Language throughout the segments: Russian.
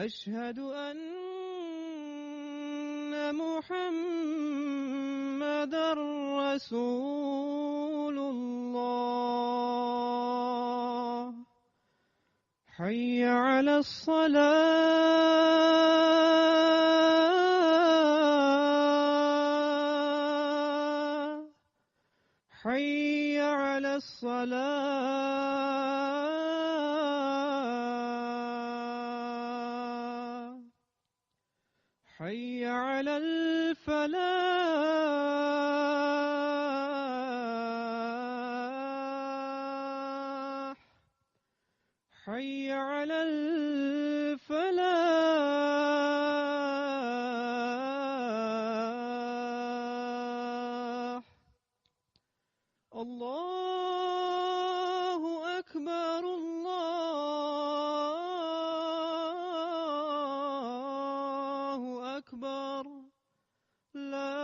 أشهد أن محمدًا رسول الله. حي على الصلاة، حي على الصلاة، حي على الفلاح، حي على الفلاح. الله أكبر، الله أكبر، لا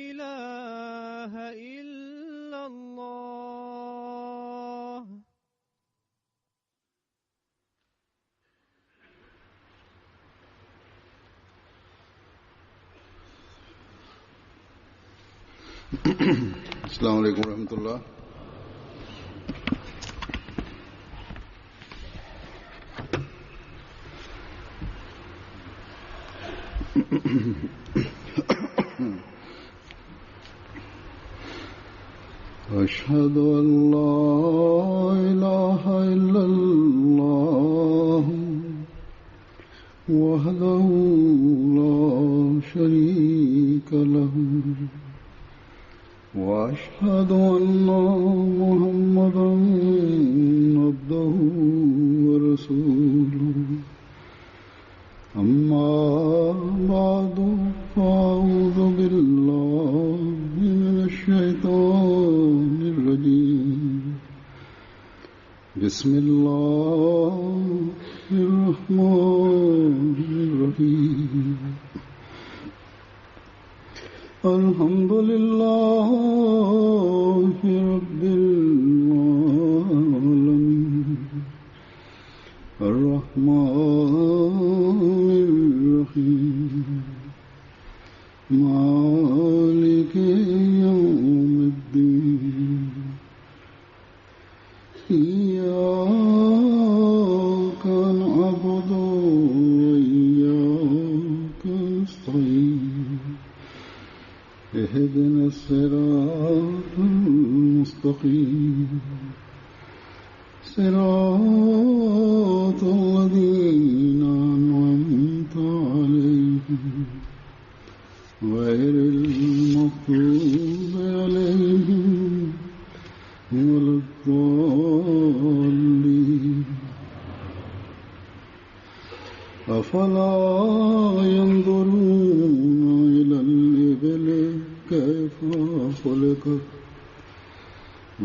إله إلا الله. अस्सलामु अलैकुम रहमतुल्लाह। أشهد أن لا إله إلا الله وحده لا شريك له وأشهد أن محمدًا عبده ورسوله. أما بعد فأعوذ بالله من الشيطان الرجيم. بسم الله الرحمن الرحيم. الحمد لله رب العالمين الرحمن الرحيم مالك يوم الدين. إياك نعبد وإياك نستعين. اهدنا الصراط المستقيم صراط الذين أنعمت عليهم غير المغضوب عليهم ولا الضالين. أفلا ينظرون إلى الإبل كيف خلقت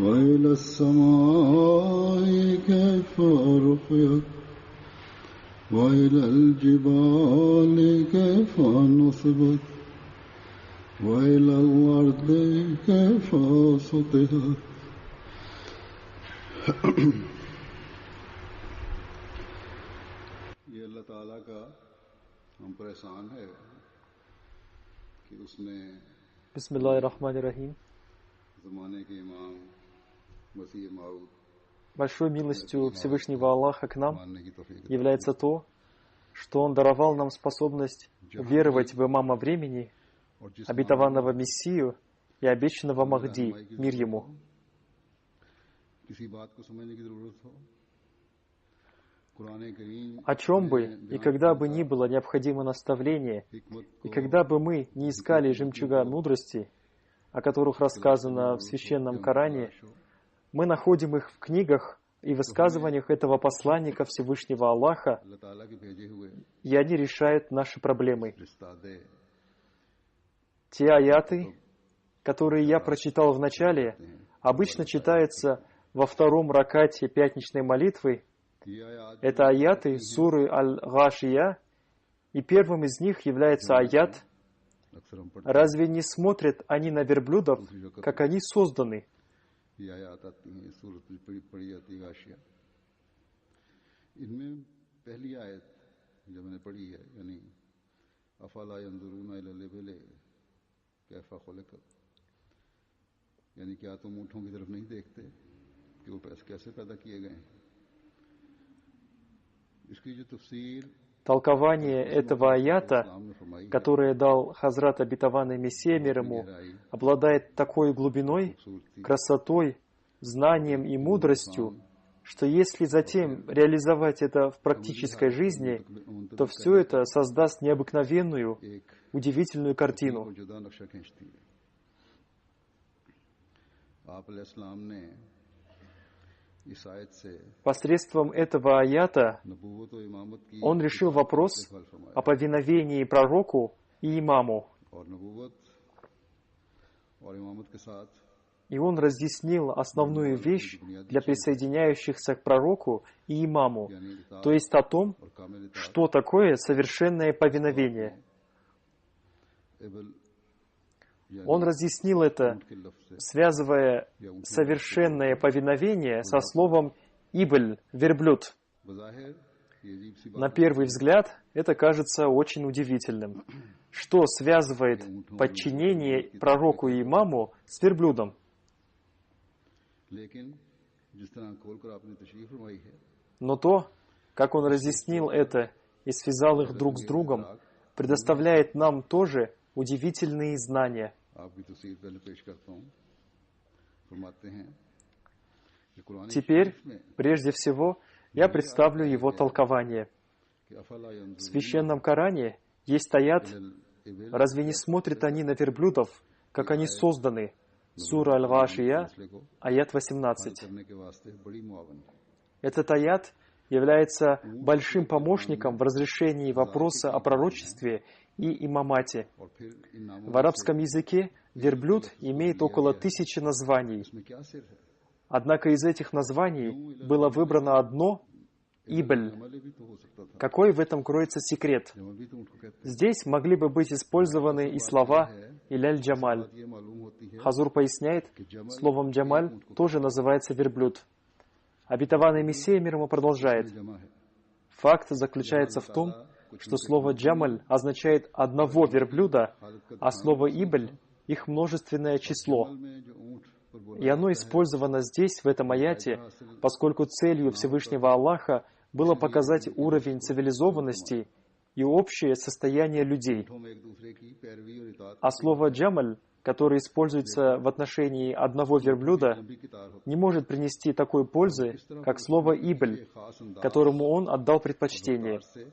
وإلى السماء كيف رفعت وإلى الجبال كيف نصبت وإلى الأرض كيف سطحت. ये अल्लाह ताला का हम पर एहसान है कि उसने बिस्मिल्लाहिर्रहमानिर्रहीम। ज़माने के इमाम मसीह माऊद Большой милостью Всевышнего Аллаха к нам मानने की तौफीक является то, что Он даровал нам способность веровать в имама времени, और जिस обетованного Мессию и обещанного Махди, мир ему. किसी बात को समझने की जरूरत हो कुरान करीम О чем бы и когда бы ни было необходимо наставление, हिकमत и когда бы мы не искали жемчуга мудрости, о которых рассказано в Священном Коране, мы находим их в книгах и высказываниях этого посланника Всевышнего Аллаха, अल्लाह ताला के भेजे हुए и они решают наши проблемы. रिश्ता दे Те аяты, которые я прочитал в начале, обычно читаются во втором ракате пятничной молитвы. ये आयात Это аяты суры Аль-Гашия, и первым из них является аят: अक्सर हम पढ़ते «Разве не смотрят они на верблюдов, как они созданы?» ये आयात आती हैं सूरत में पढ़ी जाती है गाशिया इनमें पहली आयत जो मैंने पढ़ी है यानी अफला यंजुरूना इलल इबिल कैफा खुलिकत यानी क्या तुम ऊँटों की तरफ नहीं देखते कि वो कैसे पैदा किए गए हैं इसकी जो तफसीर Толкование этого аята, इस्लाम ने फरमाई है которое дал Хазрат обетованный Мессия мир ему, обладает такой глубиной, खूबसूरती красотой, знанием и мудростью, что если затем реализовать это в практической жизни, то все это создаст необыкновенную, एक удивительную को картину. जुदा नक्शा खींचती है आप अलैहिस्सलाम ने इस आयत से Посредством этого аята नबूवत और इमामत की он решил вопрос इस्तेमाल फरमाया о повиновении пророку и имаму, और नबूवत और इमामत के साथ и он разъяснил основную вещь для присоединяющихся к пророку и имаму, यानी इताअत то есть о том, और कामिल इताअत что такое совершенное повиновение. इबल Он разъяснил это, के लफ्ज से связывая совершенное повиновение со словом «ибль» — «верблюд». बज़ाहिर ये अजीब सी На बात первый взгляд это кажется очень удивительным. Что связывает подчинение пророку и имаму с верблюдом? लेकिन जिस तरह खोल कर आपने तशरीफ फरमाई है Но то, как он разъяснил это и связал их друг с другом, предоставляет нам тоже удивительные знания. आपकी तस्वीर पहले पेश करता हूँ फरमाते हैं कि कुरान Теперь, прежде всего, я представлю его толкование. कि अफला В यंजुरूना Священном Коране есть аят: इलल इबिल «Разве не смотрят они на верблюдов, как они созданы?» Сура Аль-Гашия, फैसले को аят हल 18. करने के वास्ते बड़ी मुआवन है Этот аят является большим помощником в разрешении вопроса о пророчестве и имамате. और फिर इन नामों В арабском языке верблюд имеет около 1000 названий. में क्या सिर है Однако из этих названий было выбрано одно — «ибль». जमल भी तो हो सकता था Какой в этом кроется секрет? जमल भी तो उनको कहते Здесь могли бы быть использованы и слова «иляль-джамаль». हैं ये मालूम होती है Хазур поясняет, словом «джамаль» тоже называется верблюд. Обетованный Мессия мир ему продолжает: जमा है факт заключается в том, что слово «джамаль» означает одного верблюда, а слово «ибль» — их множественное число. में जो ऊँट पर बोला И оно использовано здесь, в этом аяте, поскольку целью Всевышнего Аллаха было показать уровень цивилизованности и общее состояние людей. ऊँटों में एक दूसरे की पैरवी और इताअत А слово «джамаль», которое используется в отношении одного верблюда, लंबी कितार होती не может принести такой пользы, как слово «ибль», है खास अंदाज которому он отдал предпочтение. से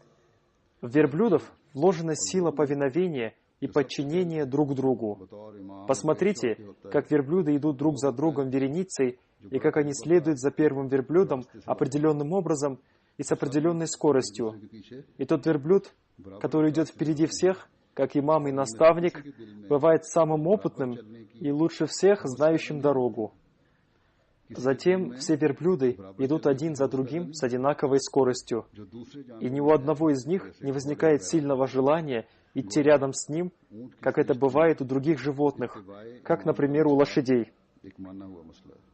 В верблюдов вложена сила повиновения и подчинения друг другу. बतौर इमाम Посмотрите, как верблюды идут друг за другом вереницей, и как они следуют за первым верблюдом определенным образом и с определенной скоростью. के पीछे И тот верблюд, который идет впереди всех, как имам и наставник, бывает самым опытным и лучше всех знающим дорогу. Затем все верблюды идут один за другим с одинаковой скоростью, जो दूसरे и ни у одного из них не возникает сильного желания идти рядом с ним, как это бывает у других животных, как, например, у лошадей. एक माना हुआ मसला है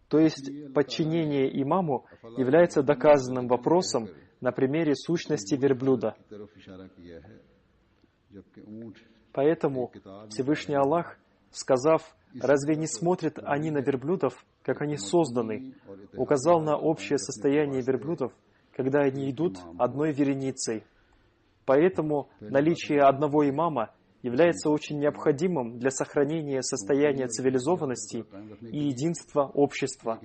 То есть подчинение имаму является доказанным вопросом на примере сущности верблюда. की तरफ इशारा किया है जबकि ऊँट Поэтому Всевышний Аллах сказав: «Разве не смотрят они на верблюдов, как они созданы?» указал на общее состояние верблюдов, когда они идут одной вереницей. Поэтому наличие одного имама является очень необходимым для сохранения состояния цивилизованности и единства общества.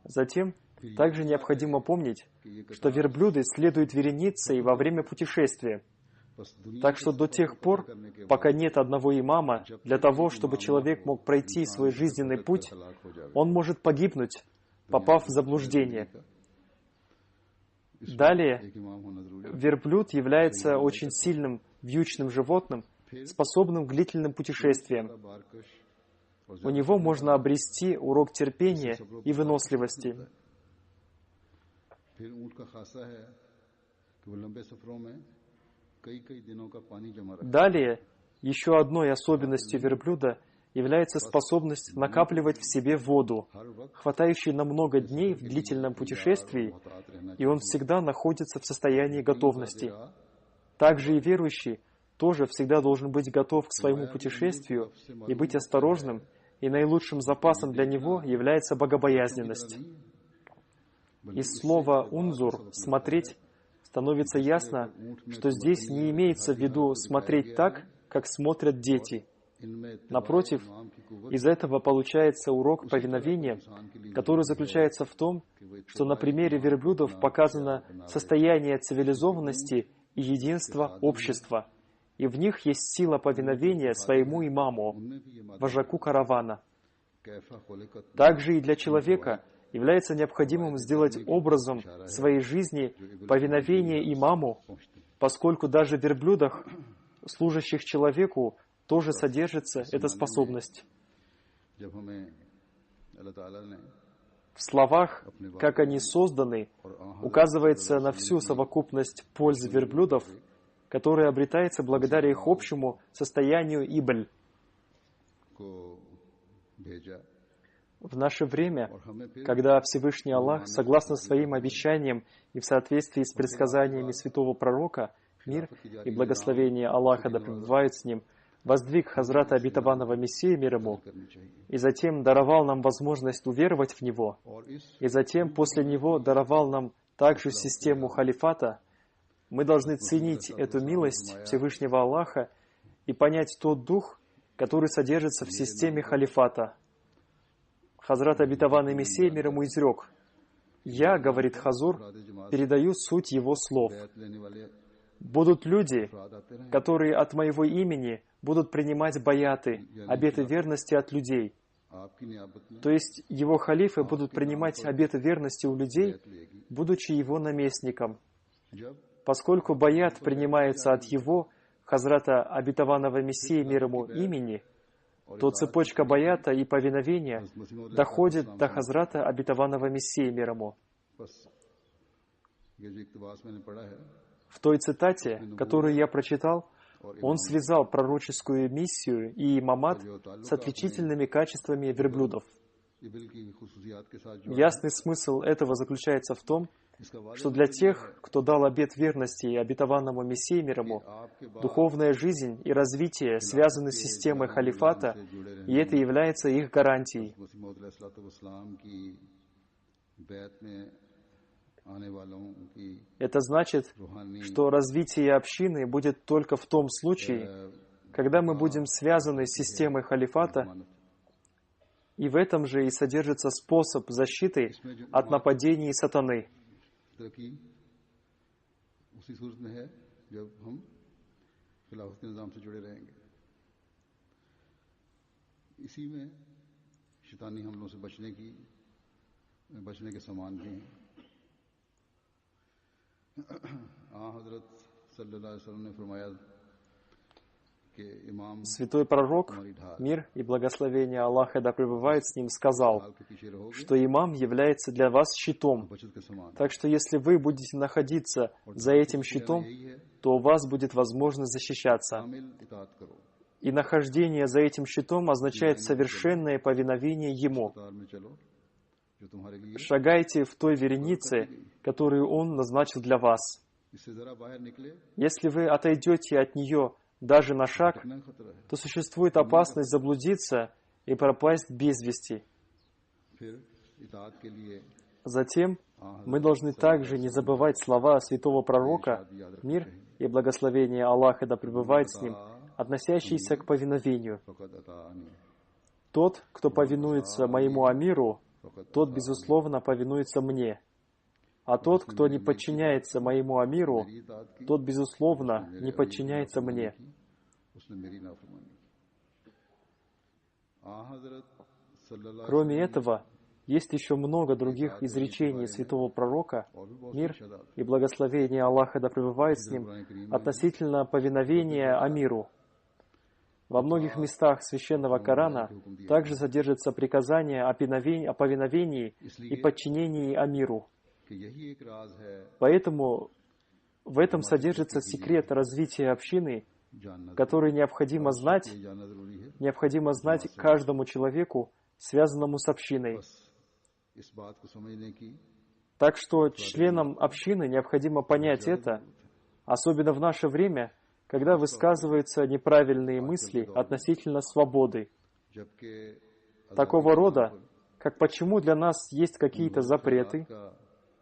Затем также необходимо помнить, что верблюды следуют вереницей во время путешествия. Так что до тех пор, пока нет одного имама, для того, чтобы человек мог пройти свой жизненный путь, он может погибнуть, попав в заблуждение. Далее, верблюд является очень сильным вьючным животным, способным к длительным путешествиям. У него можно обрести урок терпения и выносливости. Далее, еще одной особенностью верблюда является способность накапливать в себе воду, хватающей на много дней в длительном путешествии, и он всегда находится в состоянии готовности. Также и верующий тоже всегда должен быть готов к своему путешествию и быть осторожным, и наилучшим запасом для него является богобоязненность. Из слова «унзур» — «смотреть» становится ясно, что здесь не имеется в виду смотреть так, как смотрят дети. Напротив, из этого получается урок повиновения, который заключается в том, что на примере верблюдов показано состояние цивилизованности и единства общества, и в них есть сила повиновения своему имаму, вожаку каравана. Также и для человека является необходимым сделать образом своей жизни повиновение имаму, поскольку даже в верблюдах, служащих человеку, тоже содержится эта способность. В словах, как они созданы, указывается на всю совокупность пользы верблюдов, которая обретается благодаря их общему состоянию ибль. В наше время, когда Всевышний Аллах, согласно своим обещаниям и в соответствии с предсказаниями святого пророка, мир и благословение Аллаха да пребывают с ним, воздвиг Хазрата обетованного Мессию мир ему, и затем даровал нам возможность уверовать в Него, и затем после Него даровал нам также систему халифата, мы должны ценить эту милость Всевышнего Аллаха и понять тот дух, который содержится в системе халифата. Хазрат обетованный Мессия мир ему изрек: «Я, — говорит Хазур, — передаю суть его слов. Будут люди, которые от моего имени будут принимать баяты, обеты верности от людей». То есть его халифы будут принимать обеты верности у людей, будучи его наместником. Поскольку баят принимается от его, Хазрата обетованного Мессии мир ему имени, то цепочка баята и повиновения доходит до Хазрата обетованного Мессии мир ему. В той цитате, которую я прочитал, он связал пророческую миссию и имамат с отличительными качествами верблюдов. Ясный смысл этого заключается в том, что для тех, кто дал обет верности обетованному Мессии мир ему, духовная жизнь и развитие связаны с системой халифата, и это является их гарантией. Это значит, что развитие общины будет только в том случае, когда мы будем связаны с системой халифата, и в этом же и содержится способ защиты от нападений сатаны. Святой пророк, мир и благословение Аллаха да пребывает с ним, сказал, что имам является для вас щитом. Так что если вы будете находиться за этим щитом, то у вас будет возможность защищаться. И нахождение за этим щитом означает совершенное повиновение ему. Шагайте в той веренице, которую он назначил для вас. Если вы отойдете от нее даже на шаг, कितना खतरा है। то существует опасность заблудиться и пропасть без вести. फिर इताअत के लिए Затем мы должны также не забывать слова святого пророка, мир и благословение Аллаха да пребывает с ним, относящиеся к повиновению. फ़क़त अताअनी, Тот, кто повинуется моему амиру, тот, безусловно, повинуется мне. А тот, кто не подчиняется моему амиру, मेरी इताअत की, тот, безусловно, не подчиняется мне. उसने मेरी नाफरमानी की। हज़रत सल्लल्लाहु Кроме этого, есть еще много других изречений святого пророка, мир и благословение Аллаха да пребывает с ним, относительно повиновения амиру. Во многих местах Священного Корана также содержится приказание о повиновении и подчинении амиру. कि यही एक राज है Поэтому в этом содержится секрет развития общины, जानना, который необходимо знать जानना ज़रूरी है। каждому человеку, связанному с общиной. इस बात को समझने की Так что членам общины необходимо понять это, особенно в наше время, когда высказываются неправильные мысли относительно свободы. जबकि Такого рода, как почему для нас есть какие-то запреты,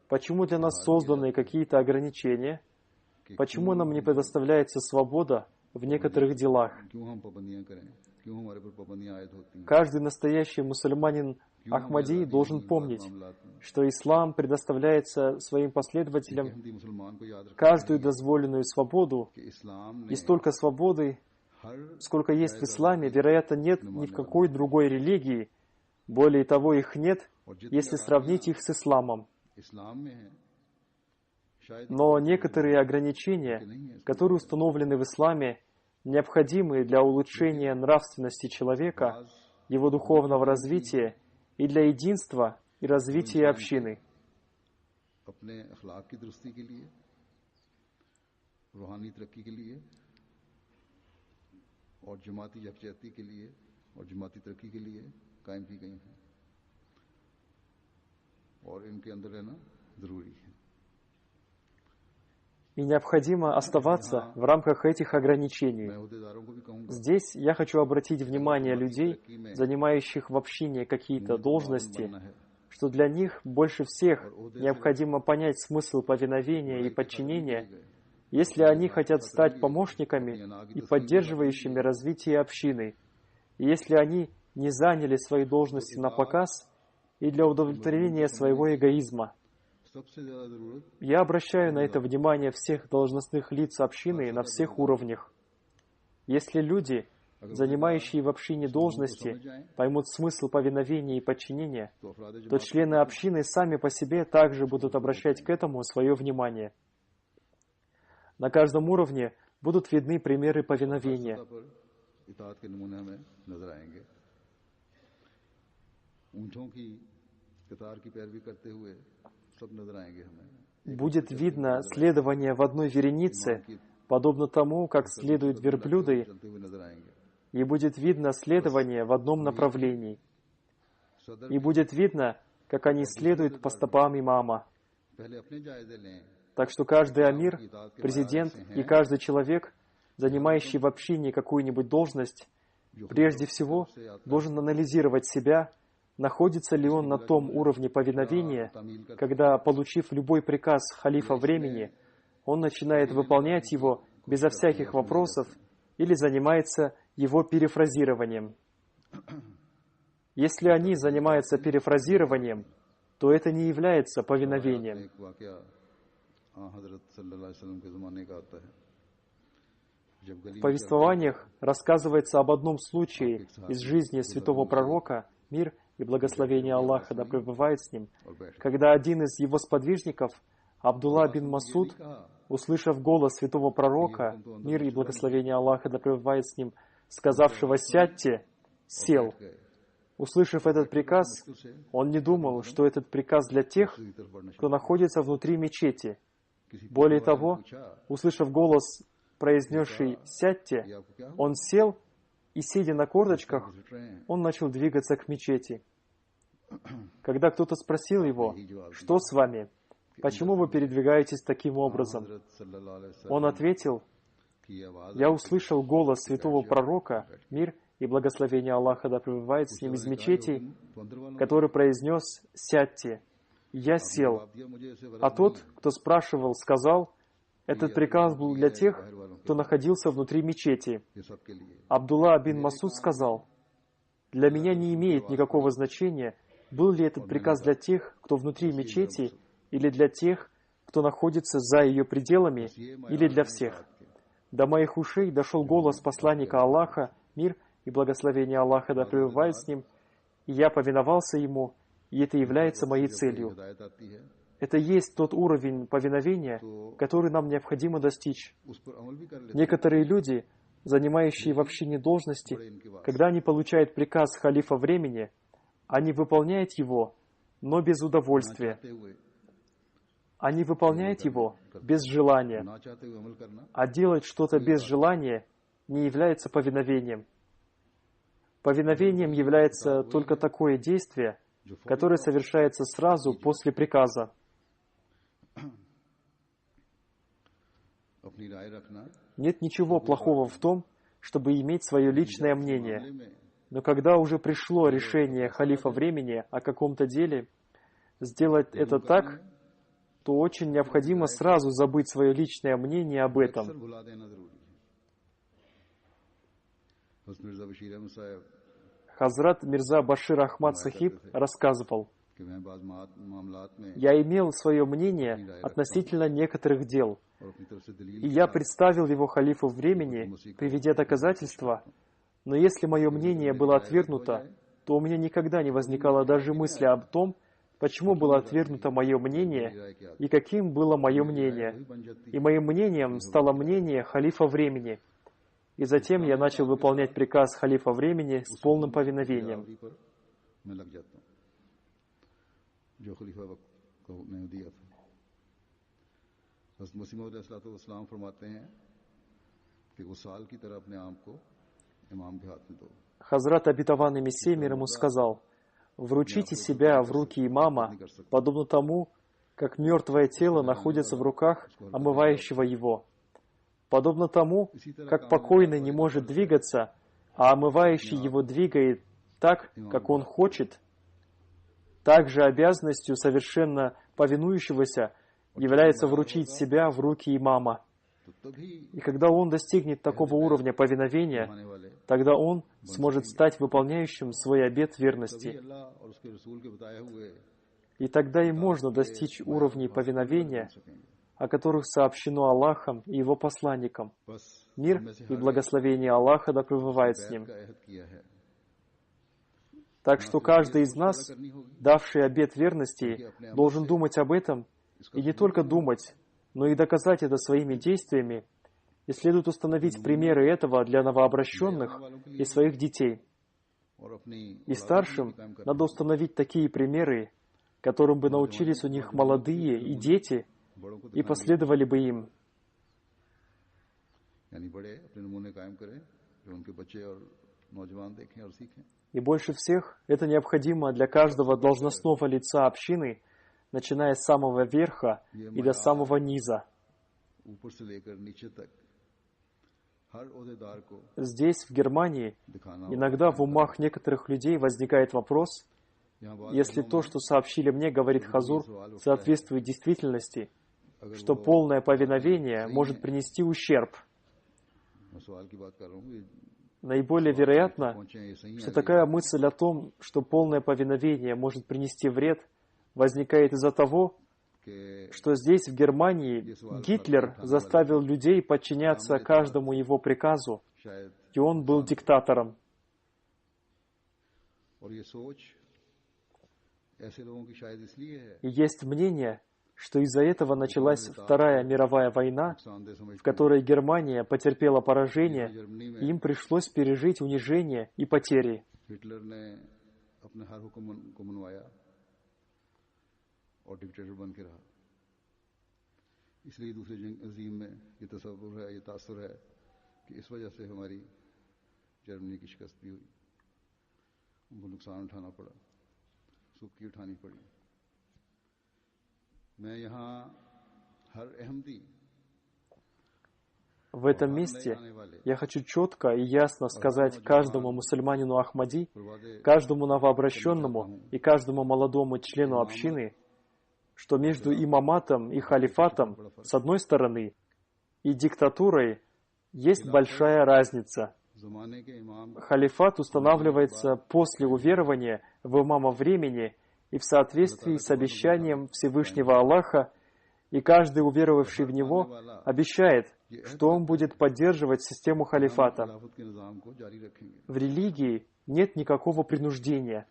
почему для нас созданы какие-то ограничения, почему нам не предоставляется свобода в некоторых делах. क्यों हम पाबंदियां करें, क्यों हमारे पर पाबंदियां आयत होती हैं, Каждый настоящий мусульманин Ахмади должен помнить, что ислам предоставляется своим последователям हिंदी मुसलमान को याद रखें каждую дозволенную свободу, कि इस्लाम и ने столько свободы, हर сколько есть в исламе, вероятно, нет ни в какой другой религии. Более того, их нет, если сравнить их с исламом. इस्लाम में है, शायद Но некоторые ограничения, которые установлены в исламе, необходимы для улучшения нравственности человека, его духовного развития и для единства и развития общины. अपने अखलाक की दुरुस्ती के लिए, रूहानी तरक्की के लिए और जमाती यकजहती के लिए और जमाती तरक्की के लिए कायम की गई हैं और इनके अंदर रहना ज़रूरी है। И необходимо оставаться в рамках этих ограничений. मैं अहदेदारों को भी कहूँगा Здесь я хочу обратить внимание людей, занимающих в общине какие-то должности, что для них больше всех необходимо понять смысл повиновения и подчинения, если они хотят стать помощниками и поддерживающими развитие общины, и если они не заняли свои должности на показ и для удовлетворения своего эгоизма. सबसे ज़्यादा ज़रूरत Я обращаю на это внимание всех должностных лиц общины на всех уровнях. Если люди, занимающие в общине должности, поймут смысл повиновения и подчинения, तो अफराद то члены общины сами по себе также будут обращать к этому свое внимание. На каждом уровне будут видны примеры повиновения. पर इताअत के नमूने हमें नजर आएंगे। ऊंटों की कतार की पैरवी करते हुए सब नजर आएंगे हमें। Будет видно следование в одной веренице, подобно тому, как следуют верблюды, चलते हुए नजर आएंगे। и будет видно следование в одном направлении. सदर И будет видно, как они следуют по стопам имама. पहले अपने जायजे लें, Так что каждый амир, президент и каждый человек, занимающий в общине какую-нибудь должность, прежде всего должен анализировать себя, находится ли он на том уровне повиновения, когда, получив любой приказ халифа времени, он начинает выполнять его безо всяких вопросов или занимается его перефразированием. Если они занимаются перефразированием, то это не является повиновением. एक वाकया हजरत सल्लल्लाहु अलैहि वसल्लम के ज़माने का आता है। जब В गली повествованиях рассказывается об одном случае из жизни святого пророка, мир и благословение Аллаха да пребывает с ним, когда один из его сподвижников, Абдулла бин Масуд, услышав голос святого пророка, мир и благословение Аллаха да пребывает с ним, сказавшего «сядьте», сел. Услышав этот приказ, он не думал, что этот приказ для тех, кто находится внутри мечети. Более того, услышав голос, произнесший «сядьте», он сел и, сидя на корточках, он начал двигаться к мечети. Когда кто-то спросил его, «Что с вами? Почему вы передвигаетесь таким образом?» Он ответил, Я услышал голос святого пророка, мир и благословение Аллаха да пребывает с ним из мечети, который произнес: «Сядьте». Я сел. А тот, кто спрашивал, сказал: этот приказ был для тех, кто находился внутри мечети. Абдулла бин Масуд сказал: для меня не имеет никакого значения, был ли этот приказ для тех, кто внутри мечети, или для тех, кто находится за ее пределами, или для всех. До моих ушей дошел голос посланника Аллаха, мир и благословение Аллаха да пребывает с ним, и я повиновался ему, и это является моей целью. Это есть тот уровень повиновения, который нам необходимо достичь. Некоторые люди, занимающие в общине должности, когда они получают приказ халифа времени, они выполняют его, но без удовольствия. Они выполняют его без желания. А делать что-то без желания не является повиновением. Повиновением является только такое действие, которое совершается сразу после приказа. Нет ничего плохого в том, чтобы иметь свое личное мнение. Но когда уже пришло решение халифа времени о каком-то деле, сделать это так, то очень необходимо сразу забыть свое личное мнение об этом. Хазрат Мирза Башир Ахмад Сахиб рассказывал: «Я имел свое мнение относительно некоторых дел, и я представил его халифу времени, приведя доказательства, но если мое мнение было отвергнуто, то у меня никогда не возникало даже мысли об том, почему было отвергнуто мое мнение и каким было мое мнение. И моим мнением стало мнение халифа времени. И затем я начал выполнять приказ халифа времени с полным повиновением». Хазрат обетованный Мессия мир ему сказал: «Вручите себя в руки имама, подобно тому, как мертвое тело находится в руках омывающего его. Подобно тому, как покойный не может двигаться, а омывающий его двигает так, как он хочет, также обязанностью совершенно повинующегося является вручить себя в руки имама. И когда он достигнет такого уровня повиновения, тогда он сможет стать выполняющим свой обет верности. И тогда и можно достичь уровней повиновения, о которых сообщено Аллахом и Его посланникам. Мир и благословение Аллаха да пребывает с ним. Так что каждый из нас, давший обет верности, должен думать об этом, и не только думать, но и доказать это своими действиями, и следует установить примеры этого для новообращенных и своих детей. И старшим надо установить такие примеры, которым бы научились у них молодые и дети, и последовали бы им. И больше всех это необходимо для каждого должностного лица общины, начиная с самого верха и до самого низа. Здесь, в Германии, иногда в умах некоторых людей возникает вопрос: если то, что сообщили мне, говорит Хазур, соответствует действительности, что полное повиновение может принести ущерб. Наиболее вероятно, что такая мысль о том, что полное повиновение может принести вред, возникает из-за того, что здесь, в Германии, Гитлер заставил людей подчиняться каждому его приказу, и он был диктатором. И есть мнение, что из-за этого началась Вторая мировая война, в которой Германия потерпела поражение, и им пришлось пережить унижение и потери. इसलिए दूसरे जंग अजीम में ये तसव्वुर है, ये तासुर है कि इस वजह से हमारी जर्मनी की शिकस्त भी हुई, उनको नुकसान उठाना पड़ा, सुक्की उठानी पड़ी। मैं यहाँ हर अहमदी В этом месте я хочу четко и ясно сказать каждому мусульманину Ахмади, каждому новообращенному и каждому молодому члену общины, что между имаматом и халифатом с одной стороны и диктатурой есть большая разница. Халифат устанавливается после уверования в имама времени и в соответствии с обещанием Всевышнего Аллаха, и каждый уверовавший в него обещает, что он будет поддерживать систему халифата. В религии нет никакого принуждения.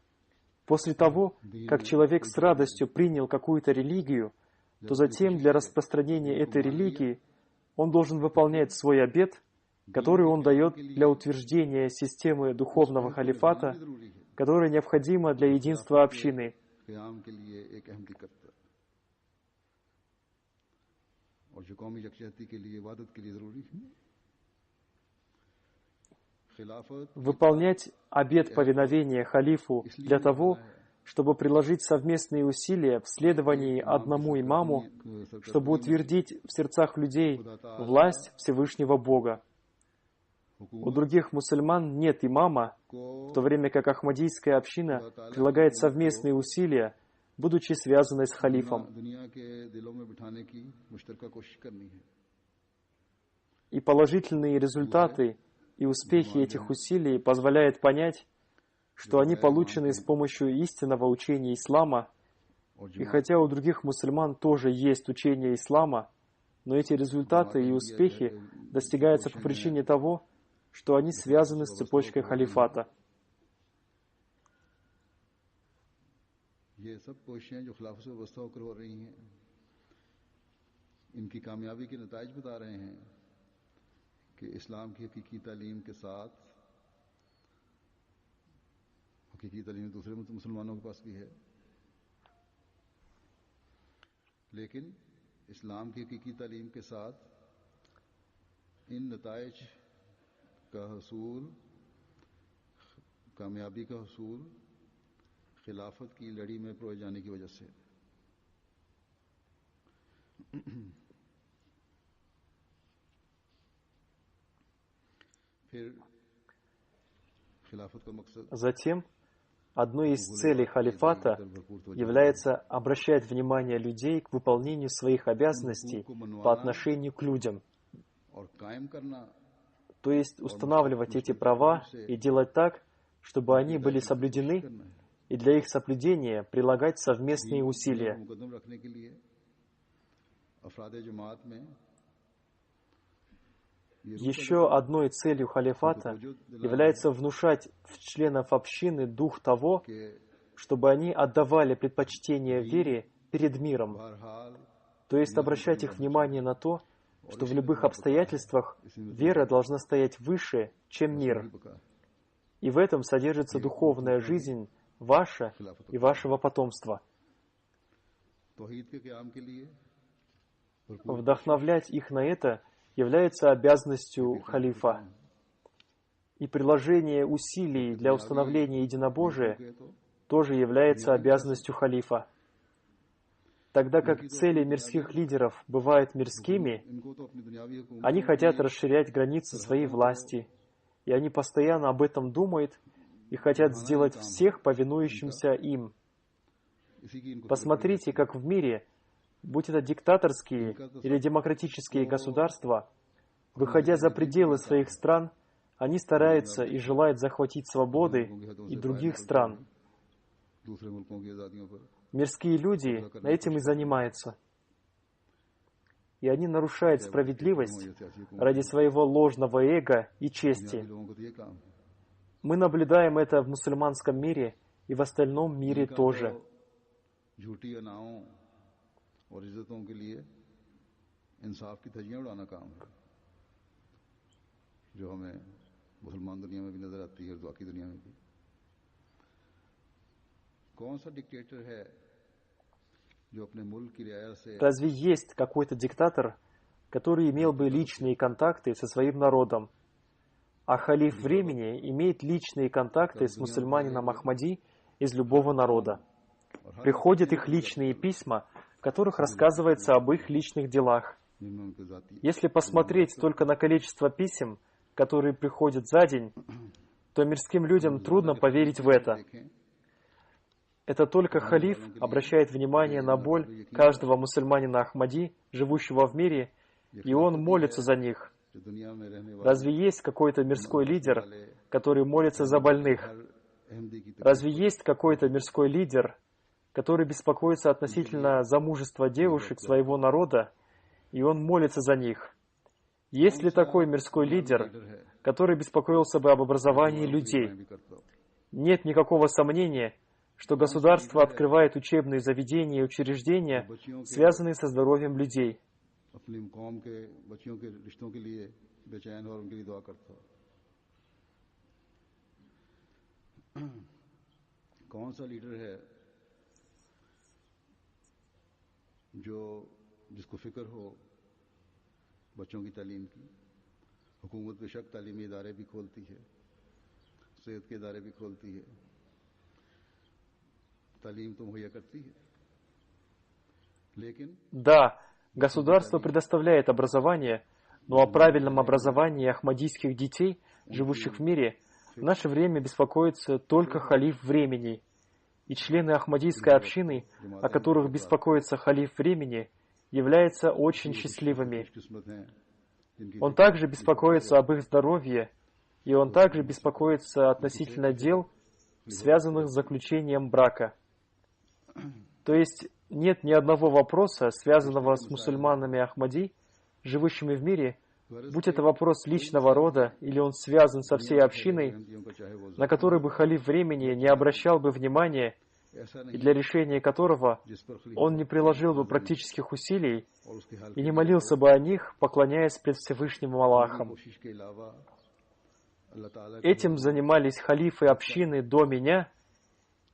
После того, как человек с радостью принял какую-то религию, то затем для распространения этой религии он должен выполнять свой обет, который он дает для утверждения системы духовного халифата, которая необходима для единства общины. Выполнять обет повиновения халифу для того, чтобы приложить совместные усилия в следовании одному имаму, чтобы утвердить в сердцах людей власть Всевышнего Бога. У других мусульман нет имама, в то время как ахмадийская община прилагает совместные усилия, будучи связанной с халифом. И положительные результаты и успехи этих усилий позволяют понять, что они получены с помощью истинного учения ислама, и хотя у других мусульман тоже есть учение ислама, но эти результаты и успехи достигаются по причине того, что они связаны с цепочкой халифата. कि इस्लाम की हकीकी तालीम के साथ हकीकी तालीम दूसरे मुसलमानों के पास भी है, लेकिन इस्लाम की हकीकी तालीम के साथ इन नताइज का हसूल, कामयाबी का हसूल खिलाफत की लड़ी में परोए जाने की वजह से Затем, одной из целей халифата является обращать внимание людей к выполнению своих обязанностей по отношению к людям, то есть устанавливать эти права и делать так, чтобы они были соблюдены, и для их соблюдения прилагать совместные усилия. Еще одной целью халифата является внушать в членов общины дух того, чтобы они отдавали предпочтение вере перед миром, то есть обращать их внимание на то, что в любых обстоятельствах вера должна стоять выше, чем мир. И в этом содержится духовная жизнь ваша и вашего потомства. Вдохновлять их на это является обязанностью халифа. И приложение усилий для установления единобожия тоже является обязанностью халифа. Тогда как цели мирских лидеров бывают мирскими, они хотят расширять границы своей власти, и они постоянно об этом думают и хотят сделать всех повинующимся им. Посмотрите, как в мире, будь это диктаторские или демократические государства, выходя за пределы своих стран, они стараются и желают захватить свободы и других стран. Мирские люди этим и занимаются. И они нарушают справедливость ради своего ложного эго и чести. Мы наблюдаем это в мусульманском мире и в остальном мире тоже. और इज्जतों के लिए इंसाफ की धज्जियां उड़ाना काम है, जो हमें मुसलमान दुनिया में भी नजर आती है और बाकी दुनिया में भी। कौन सा डिक्टेटर है जो अपने मुल्क की रियाया से... Разве есть какой-то диктатор, который имел бы личные контакты со своим народом? А халиф времени имеет личные контакты с мусульманином Ахмади из любого народа. Приходят их личные письма, в которых рассказывается об их личных делах, जिनमें उनके जाती Если посмотреть только на количество писем, которые приходят за день, то мирским людям трудно поверить в это. देखें Это только халиф обращает внимание на боль каждого мусульманина Ахмади, живущего в мире, и он молится за них. जो दुनिया में रहने वाले Разве есть какой-то мирской лидер, который молится за больных? हर अहमदी की Разве есть какой-то мирской лидер, который беспокоится относительно замужества девушек своего народа, и он молится за них? Есть ли такой мирской лидер, который беспокоился бы об образовании людей? भी करता हो Нет никакого сомнения, что государство открывает учебные заведения и учреждения, связанные со здоровьем людей. अपनी कौम के बच्चियों के रिश्तों के लिए बेचैन और उनके लिए दुआ करता हो कौन सा लीडर है जो जिसको फिक्र हो बच्चों की तालीम की हुकूमत बेशक तालीमी इदारे भी खोलती है सेहत के इदारे भी खोलती है तालीम तो मुहैया करती है लेकिन Да, государство предоставляет образование, но о правильном образовании ахмадийских детей, живущих в мире, в наше время беспокоится только халиф времени. И члены ахмадийской общины, о которых беспокоится халиф времени, являются очень счастливыми. किस्मत हैं जिनकी Он также беспокоится об их здоровье, и он также беспокоится относительно дел, связанных с заключением брака. То есть нет ни одного вопроса, связанного с мусульманами Ахмади, живущими в мире, будь это вопрос личного рода или он связан со всей общиной, अहमदियों का चाहे वो на который бы халиф времени не обращал бы внимания ऐसा и नहीं для решения которого जिस पर खलीफा он не приложил бы практических усилий और उसके हाल и не молился бы о них, поклоняясь пред Всевышним Аллахом. कोशिश के अलावा अल्लाह ताला Этим занимались халифы общины до меня,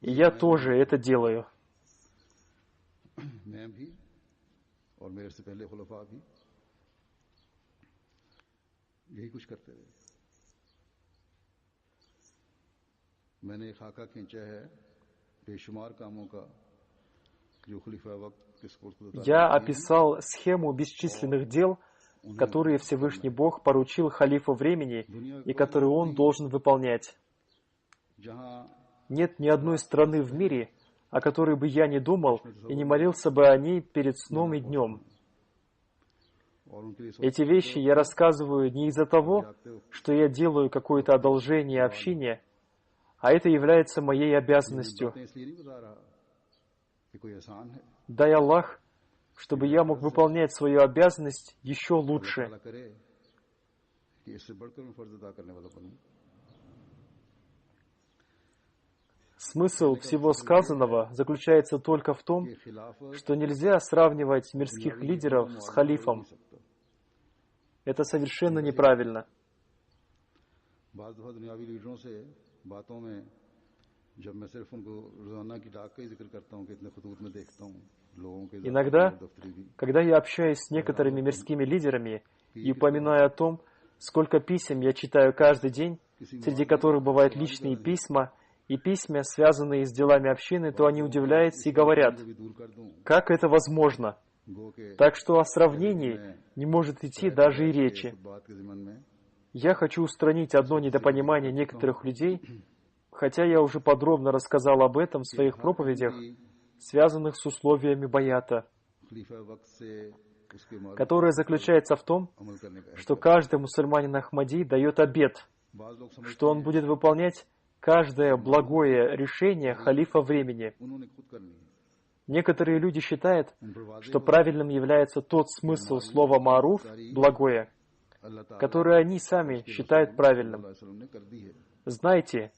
и я тоже это делаю. मैं भी और मेरे से पहले खुलफा भी यही कुछ करते रहे मैंने एक खाका खींचा है बेशुमार कामों का जो खलीफा वक्त के सुपुर्द Я описал схему бесчисленных дел, которые Всевышний Бог поручил халифу времени и которые он должен выполнять. जहां Нет ни одной страны в мире, о которой бы я не думал и не молился бы о ней перед сном и днем. और उनके लिए Эти вещи я рассказываю не из-за того, что я делаю какое-то одолжение общине, а это является моей обязанностью. बातें इसलिए नहीं बता रहा कि कोई आसान है Дай Аллах, чтобы я мог выполнять свою обязанность еще лучше. अल्लाह करे कि इससे बढ़कर मैं फर्ज अदा करने वाला बनूं Смысл всего сказанного заключается только в том, कि खिलाफत что нельзя сравнивать мирских лидеров с халифом. Это совершенно неправильно. बाज़ दफ़ा दुनियावी लीडरों से बातों में जब मैं सिर्फ उनको रोजाना की डाक का ही जिक्र करता हूँ कि इतने खतूत में देखता हूँ लोगों के Иногда, दफ्तरी भी когда я общаюсь с некоторыми мирскими лидерами и упоминаю о том, сколько писем я читаю каждый день, среди которых бывают личные письма и письма, связанные с делами общины, то они удивляются и говорят, भी दूर कर दूं как это возможно? गो के Так что о сравнении не может идти даже и речи. बात के ज़िमन में Я хочу устранить одно недопонимание некоторых людей, хотя я уже подробно рассказал об этом в своих проповедях, связанных с условиями баята, खलीफा वक्त से उसके मारूफ которое заключается в том, अमल करने का что каждый мусульманин Ахмади дает обет, बाज़ लोग समझते что он будет выполнять каждое благое решение халифа времени. उन्होंने खुद करनी है Некоторые люди считают, उन पर वादे что правильным является тот смысл слова «маруф» — «благое», अल्लाह ताला которое они сами считают правильным. वसल्लम ने कर दी है Знайте,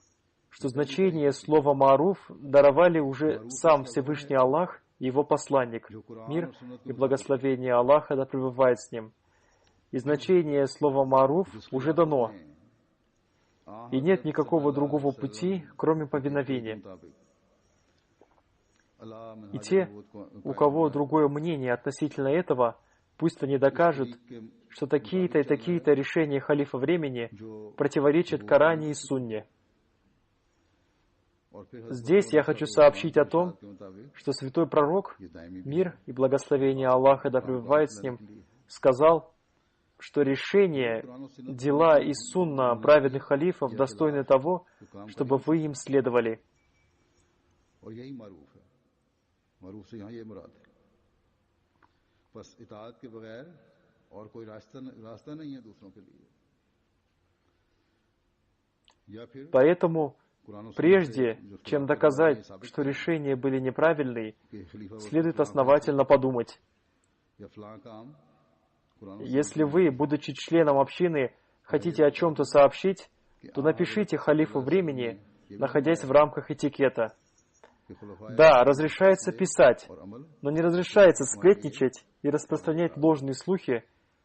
что значение слова «маруф» даровали уже сам Всевышний Аллах и его посланник, мир и благословение Аллаха да пребывает с ним. И значение слова «маруф» уже дано, и нет никакого другого пути, кроме повиновения. И те, у кого другое мнение относительно этого, пусть они докажут, что такие-то и такие-то решения халифа времени противоречат Коране и Сунне. Здесь я хочу сообщить о том, что святой пророк, мир и благословение Аллаха да пребывает с ним, сказал, что решения, дела и сунна праведных халифов достойны того, чтобы вы им следовали. Поэтому, прежде чем доказать, что решения были неправильные, следует основательно подумать. Если вы, будучи членом общины, хотите о чем-то сообщить, то напишите халифу времени, находясь в рамках этикета. Да, разрешается писать, но не разрешается сплетничать и распространять ложные слухи,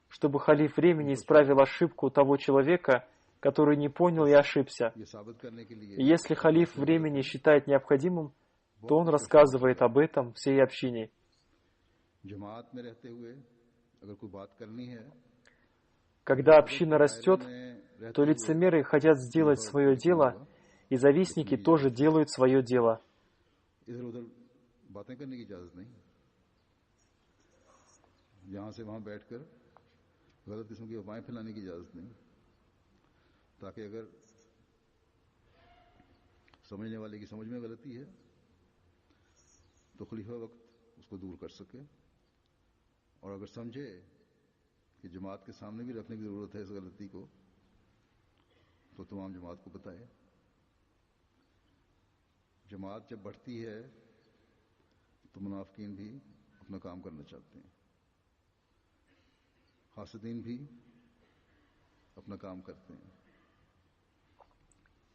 чтобы халиф времени исправил ошибку того человека, который не понял и ошибся. И если халиф времени считает необходимым, то он рассказывает об этом всей общине. Когда община растет, то лицемеры хотят сделать свое дело, и завистники тоже делают свое дело. ताकि अगर समझने वाले की समझ में गलती है तो खलीफा वक्त उसको दूर कर सके और अगर समझे कि जमात के सामने भी रखने की जरूरत है इस गलती को तो तमाम जमात को बताए। जमात जब बढ़ती है तो मुनाफिकीन भी अपना काम करना चाहते हैं, हासिदीन भी अपना काम करते हैं।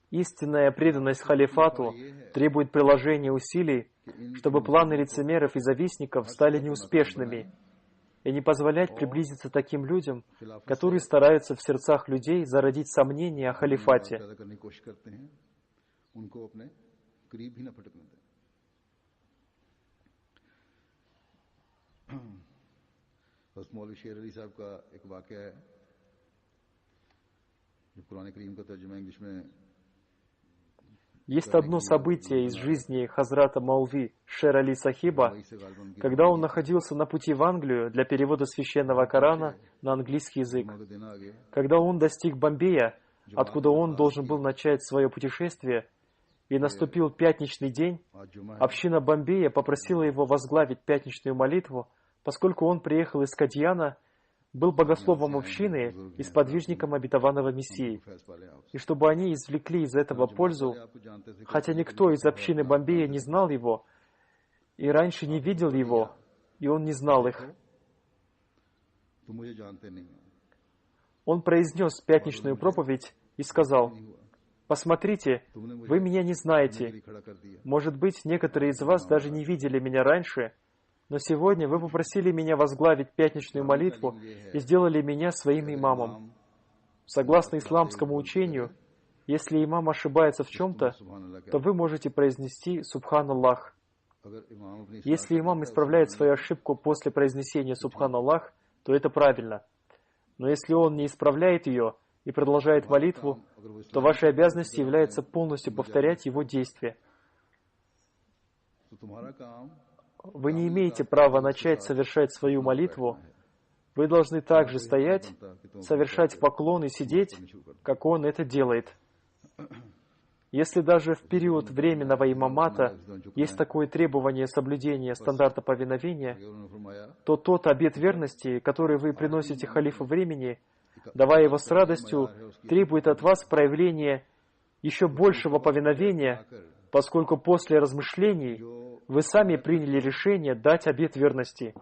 Истинная преданность халифату требует приложения усилий, чтобы планы лицемеров и завистников стали неуспешными, и не позволять приблизиться таким людям, которые стараются в сердцах людей зародить сомнения о халифате. Есть одно событие из жизни Хазрата Маулви Шер Али Сахиба, когда он находился на пути в Англию для перевода священного Корана на английский язык. Когда он достиг Бомбея, откуда он должен был начать свое путешествие, и наступил пятничный день, община Бомбея попросила его возглавить пятничную молитву, поскольку он приехал из Кадьяна, был богословом общины и сподвижником обетованного Мессии, и чтобы они извлекли из этого пользу, хотя никто из общины Бомбея не знал его, и раньше не видел его, и он не знал их. Он произнес пятничную проповедь и сказал: «Посмотрите, вы меня не знаете. Может быть, некоторые из вас даже не видели меня раньше, но сегодня вы попросили меня возглавить пятничную молитву и сделали меня своим имамом. Согласно исламскому учению, если имам ошибается в чем-то, то вы можете произнести «Субханаллах». Если имам исправляет свою ошибку после произнесения «Субханаллах», то это правильно. Но если он не исправляет ее и продолжает молитву, то вашей обязанностью является полностью повторять его действия. Вы не имеете права начать совершать свою молитву. Вы должны также стоять, совершать поклон и сидеть, как он это делает. Если даже в период временного имамата есть такое требование соблюдения стандарта повиновения, то тот обет верности, который вы приносите халифу времени, давая его с радостью, требует от вас проявления еще большего повиновения, поскольку после размышлений вы сами приняли решение дать обет верности.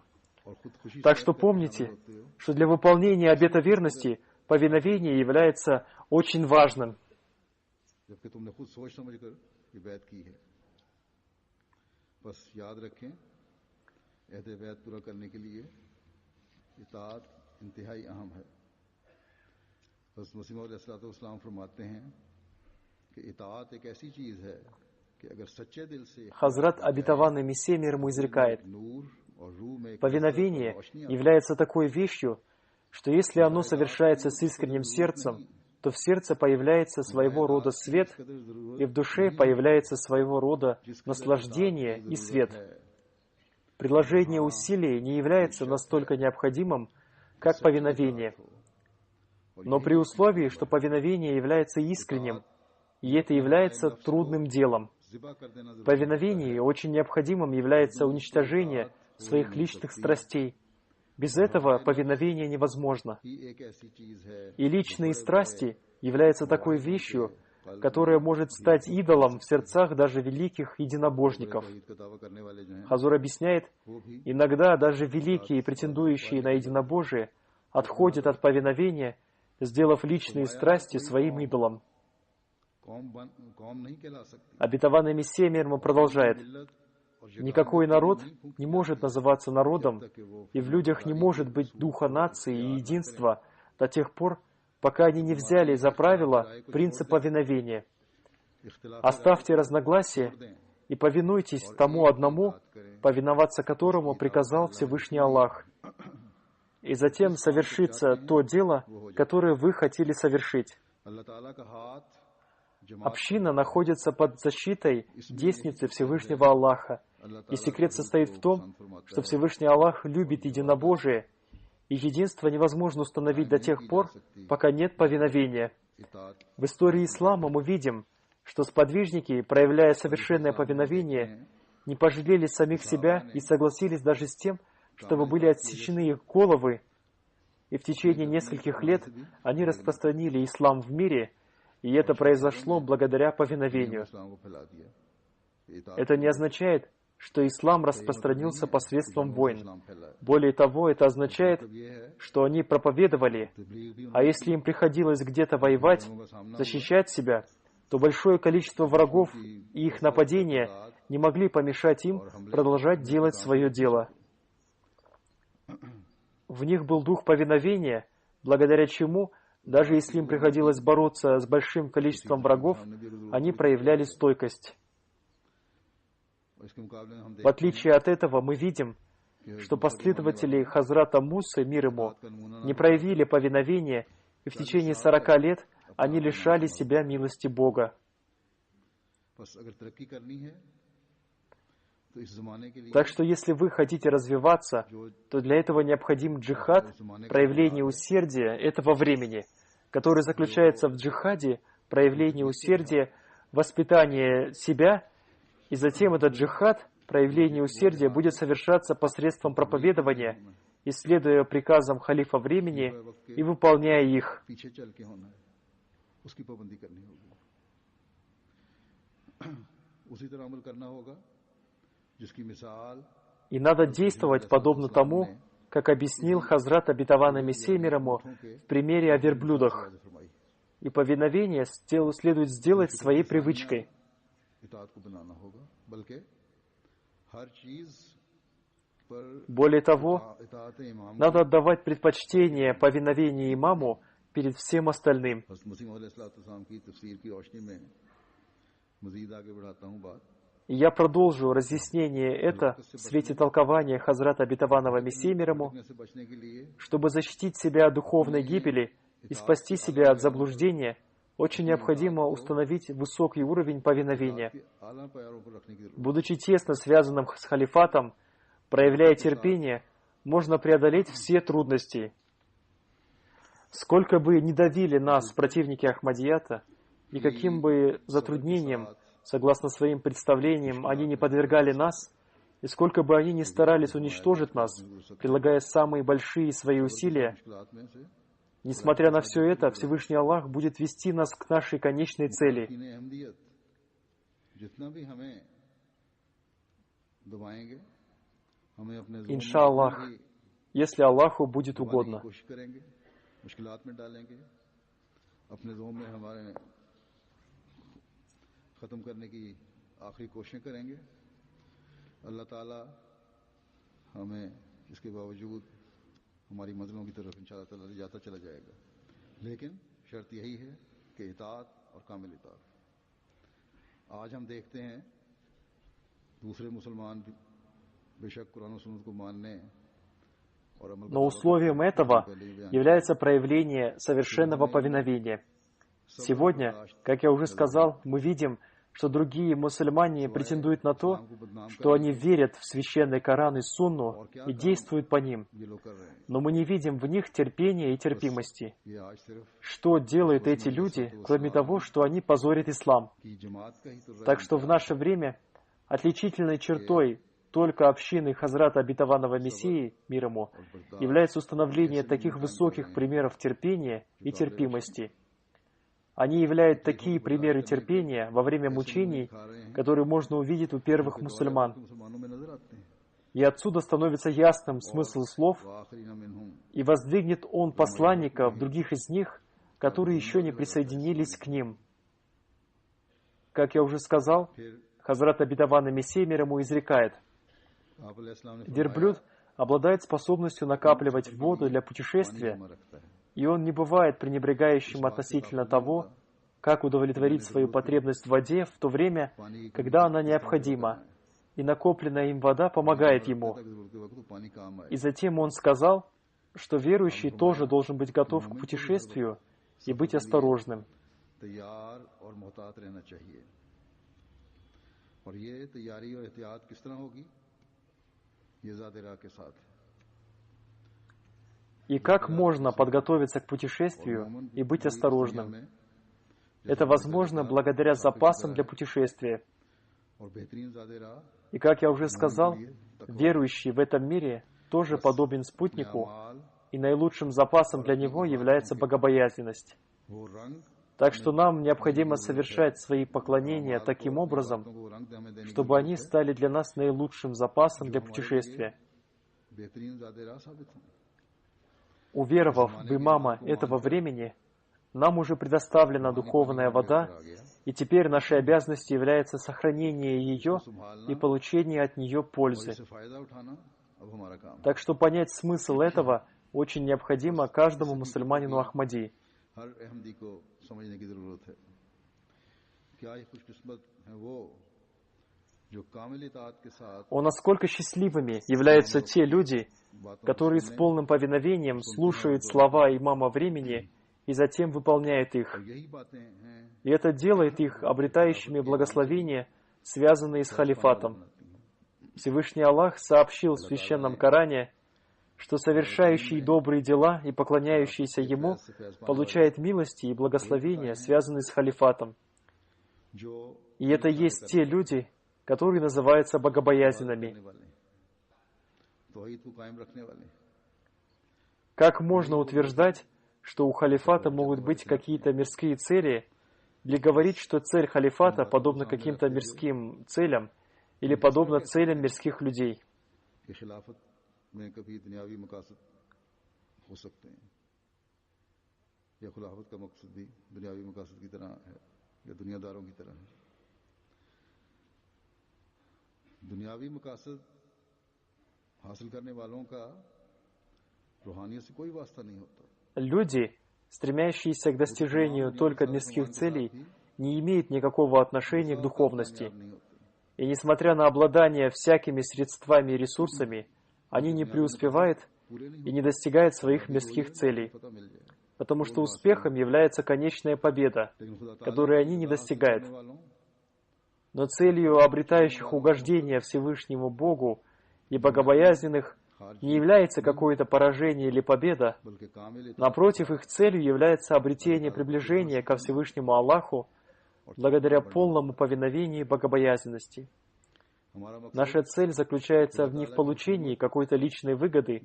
Так что помните, что для выполнения обета верности повиновение является очень важным. Хазрат Обетованный Мессия мир ему изрекает: повиновение является такой вещью, что если оно совершается с искренним сердцем, то в сердце появляется своего рода свет, и в душе появляется своего рода наслаждение и свет. Приложение усилий не является настолько необходимым, как повиновение. Но при условии, что повиновение является искренним, и это является трудным делом. В повиновении очень необходимым является уничтожение своих личных страстей. Без этого повиновение невозможно. И личные страсти являются такой вещью, которая может стать идолом в сердцах даже великих единобожников. Хазур объясняет, иногда даже великие, претендующие на единобожие, отходят от повиновения, сделав личные страсти своим идолом. Обетованный Мессия мир ему продолжает, никакой народ не может называться народом, и в людях не может быть духа нации и единства до тех пор, пока они не взяли за правило принцип повиновения. Оставьте разногласия и повинуйтесь тому одному, повиноваться которому приказал Всевышний Аллах. И затем совершится то дело, которое вы хотели совершить. Община находится под защитой десницы Всевышнего Аллаха, и секрет состоит в том, что Всевышний Аллах любит единобожие, и единство невозможно установить до тех пор, пока нет повиновения. В истории ислама мы видим, что сподвижники, проявляя совершенное повиновение, не пожалели самих себя и согласились даже с тем, чтобы были отсечены их головы, и в течение нескольких лет они распространили ислам в мире, и это произошло благодаря повиновению. Это не означает, что ислам распространился посредством войн. Более того, это означает, что они проповедовали, а если им приходилось где-то воевать, защищать себя, то большое количество врагов и их нападения не могли помешать им продолжать делать свое дело. В них был дух повиновения, благодаря чему, даже если им приходилось бороться с большим количеством врагов, они проявляли стойкость. В отличие от этого, мы видим, что последователи Хазрата Мусы, мир ему, не проявили повиновения, и в течение 40 лет они лишали себя милости Бога. Так что, если вы хотите развиваться, то для этого необходим джихад, проявление усердия этого времени, который заключается в джихаде, проявлении усердия, воспитание себя, и затем этот джихад, проявление усердия, будет совершаться посредством проповедования, исследуя приказам халифа времени и выполняя их. И надо действовать подобно тому, как объяснил Хазрат обетованный Мессия мир ему в примере о верблюдах. И повиновение следует сделать своей привычкой. Более того, надо отдавать предпочтение повиновению имаму перед всем остальным. И я продолжу разъяснение это в свете толкования Хазрата обетованного Мессии мир ему, чтобы защитить себя от духовной гибели и спасти себя от заблуждения. Очень необходимо установить высокий уровень повиновения. Будучи тесно связанным с халифатом, проявляя терпение, можно преодолеть все трудности. Сколько бы ни давили нас противники Ахмадията, и каким бы затруднением, согласно своим представлениям, они не подвергали нас, и сколько бы они ни старались уничтожить нас, прилагая самые большие свои усилия, несмотря на все это, Всевышний Аллах будет вести нас к нашей конечной цели. Иншаллах, если Аллаху будет угодно. ख़त्म करने की आखिरी कोशिशें करेंगे। अल्लाह ताला हमें इसके बावजूद हमारी मंजिलों की तरफ इंशाअल्लाह ताला ले जाता चला जाएगा, लेकिन शर्त यही है कि इताअत और कामिल इताअत। आज हम देखते हैं दूसरे मुसलमान बेशक कुरान और सुन्नत को मानने और अमल। Но условием этого является проявление совершенного повиновения. Сегодня, как я уже сказал, мы видим, что другие мусульмане претендуют на то, что они верят в священный Коран и Сунну и действуют по ним, но мы не видим в них терпения и терпимости. Что делают эти люди, кроме того, что они позорят ислам? Так что в наше время отличительной чертой только общины Хазрата Обетованного Мессии, мир ему, является установление таких высоких примеров терпения и терпимости. Они являют такие примеры терпения во время мучений, которые можно увидеть у первых мусульман. И отсюда становится ясным смысл слов: «И воздвигнет Он посланников других из них, которые еще не присоединились к ним». Как я уже сказал, Хазрат Обетованный Мессия, мир ему, изрекает: верблюд обладает способностью накапливать воду для путешествия, и он не бывает пренебрегающим относительно того, как удовлетворить свою потребность в воде в то время, когда она необходима, и накопленная им вода помогает ему. И затем он сказал, что верующий тоже должен быть готов к путешествию и быть осторожным. И как можно подготовиться к путешествию и быть осторожным? Это возможно благодаря запасам для путешествия. И как я уже сказал, верующий в этом мире тоже подобен спутнику, и наилучшим запасом для него является богобоязненность. Так что нам необходимо совершать свои поклонения таким образом, чтобы они стали для нас наилучшим запасом для путешествия. Уверовав в имама этого времени, нам уже предоставлена духовная вода, и теперь нашей обязанностью является сохранение ее и получение от нее пользы. Так что понять смысл этого очень необходимо каждому мусульманину Ахмади. О, насколько счастливыми являются те люди, которые с полным повиновением слушают слова имама времени и затем выполняют их. И это делает их обретающими благословения, связанные с халифатом. Всевышний Аллах сообщил в Священном Коране, что совершающий добрые дела и поклоняющийся Ему получает милости и благословения, связанные с халифатом. И это есть те люди, которые называются богобоязненными. Как можно утверждать, что у халифата могут быть какие-то мирские цели, или говорить, что цель халифата подобна каким-то мирским целям, или подобна целям мирских людей? दुनियावी मकासद हासिल करने वालों का रूहानियत से कोई वास्ता नहीं होता. Люди, стремящиеся к достижению только мирских целей, не имеют никакого отношения к духовности. И несмотря на обладание всякими средствами и ресурсами, они не преуспевают и не достигают своих мирских целей, потому что успехом является конечная победа, которой они не достигают. Но целью обретающих угождение Всевышнему Богу и богобоязненных не является какое-то поражение или победа. Напротив, их целью является обретение приближения ко Всевышнему Аллаху благодаря полному повиновению и богобоязненности. Наша цель заключается не в получении какой-то личной выгоды,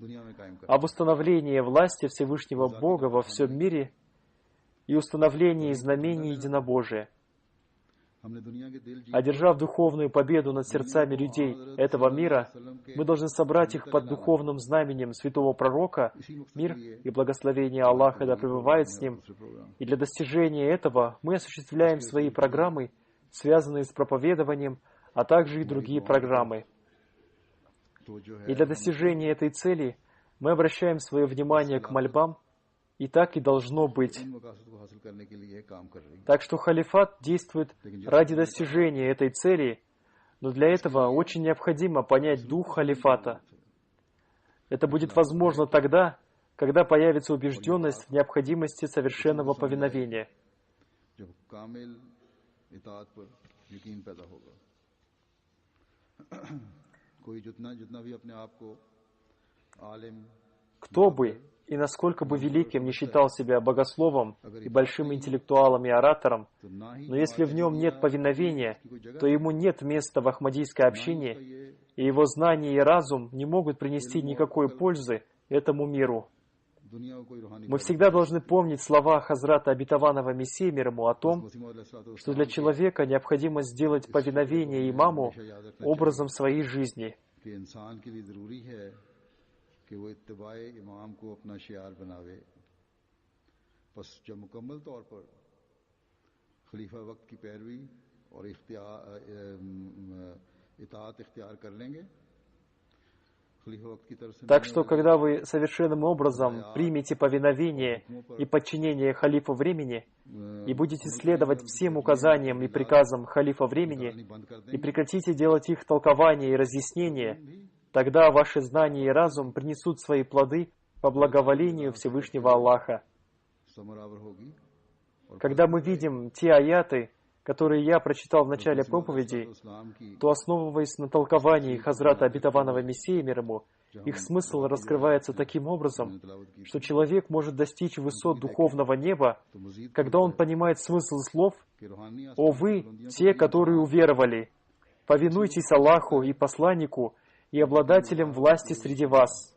а в установлении власти Всевышнего Бога во всем мире и установлении знамений единобожия. Одержав духовную победу над сердцами людей этого мира, мы должны собрать их под духовным знаменем святого пророка, мир и благословение Аллаха да пребывает с ним. И для достижения этого мы осуществляем свои программы, связанные с проповедованием, а также и другие программы. И для достижения этой цели мы обращаем свое внимание к мольбам, и так и должно быть. Так что халифат действует ради достижения этой цели, но для этого очень необходимо понять дух халифата. Это будет возможно тогда, когда появится убежденность в необходимости совершенного повиновения. यकीन पैदा होगा। कोई जितना भी अपने आप को आलिम, Кто бы и насколько бы великим не считал себя богословом и большим интеллектуалом и оратором, но если в нем нет повиновения, то ему нет места в ахмадийской общине, и его знания и разум не могут принести никакой пользы этому миру. Мы всегда должны помнить слова Хазрата Обетованного Мессии мир ему о том, что для человека необходимо сделать повиновение имаму образом своей жизни. कि वो इत्तिबाए इमाम को अपना शियार बनावे। बस जब मुकम्मल तौर पर खलीफा वक्त की पैरवी और इताअत इख्तियार कर लेंगे, खलीफा वक्त की तरफ से। Так что, когда вы совершенным образом примете повиновение и подчинение халифу времени и будете следовать всем указаниям и приказам халифа времени и прекратите делать их толкование и разъяснение, тогда ваши знания и разум принесут свои плоды по благоволению Всевышнего Аллаха. Когда мы видим те аяты, которые я прочитал в начале проповеди, то, основываясь на толковании Хазрата Обетованного Мессии мир ему, их смысл раскрывается таким образом, что человек может достичь высот духовного неба, когда он понимает смысл слов «О вы, те, которые уверовали, повинуйтесь Аллаху и посланнику, и обладателем власти среди вас».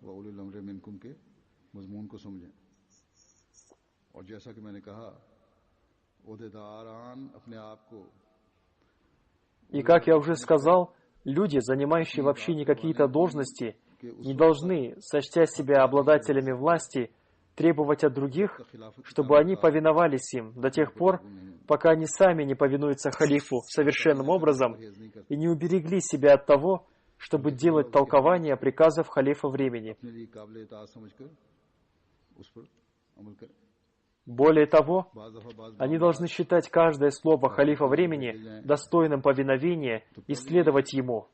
И, как я уже сказал, люди, занимающие в общине какие-то должности, не должны, сочтя себя обладателями власти, требовать от других, чтобы они повиновались им до тех пор, пока они сами не повинуются халифу совершенным образом и не уберегли себя от того, чтобы делать толкование приказов халифа времени. Более того, они должны считать каждое слово халифа времени достойным повиновения и следовать ему.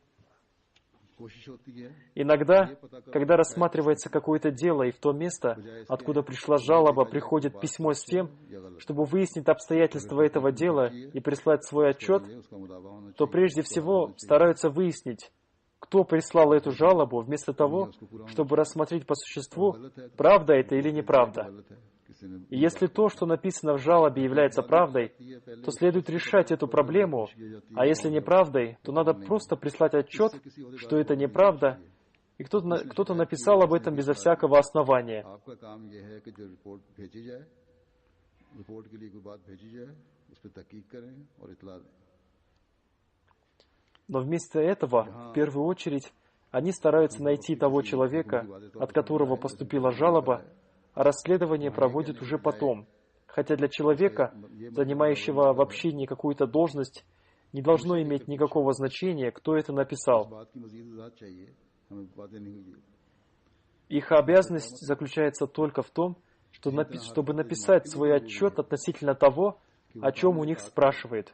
Иногда, когда рассматривается какое-то дело, и в то место, откуда пришла жалоба, приходит письмо с тем, чтобы выяснить обстоятельства этого дела и прислать свой отчет, то прежде всего стараются выяснить, кто прислал эту жалобу, вместо того, чтобы рассмотреть по существу, правда это или неправда. И если то, что написано в жалобе, является правдой, то следует решать эту проблему, а если неправдой, то надо просто прислать отчет, что это неправда, и кто-то написал об этом безо всякого основания. Но вместо этого, в первую очередь, они стараются найти того человека, от которого поступила жалоба, а расследование проводят уже потом. Хотя для человека, занимающего в общине какую-то должность, не должно иметь никакого значения, кто это написал. Их обязанность заключается только в том, чтобы написать свой отчет относительно того, о чем у них спрашивает.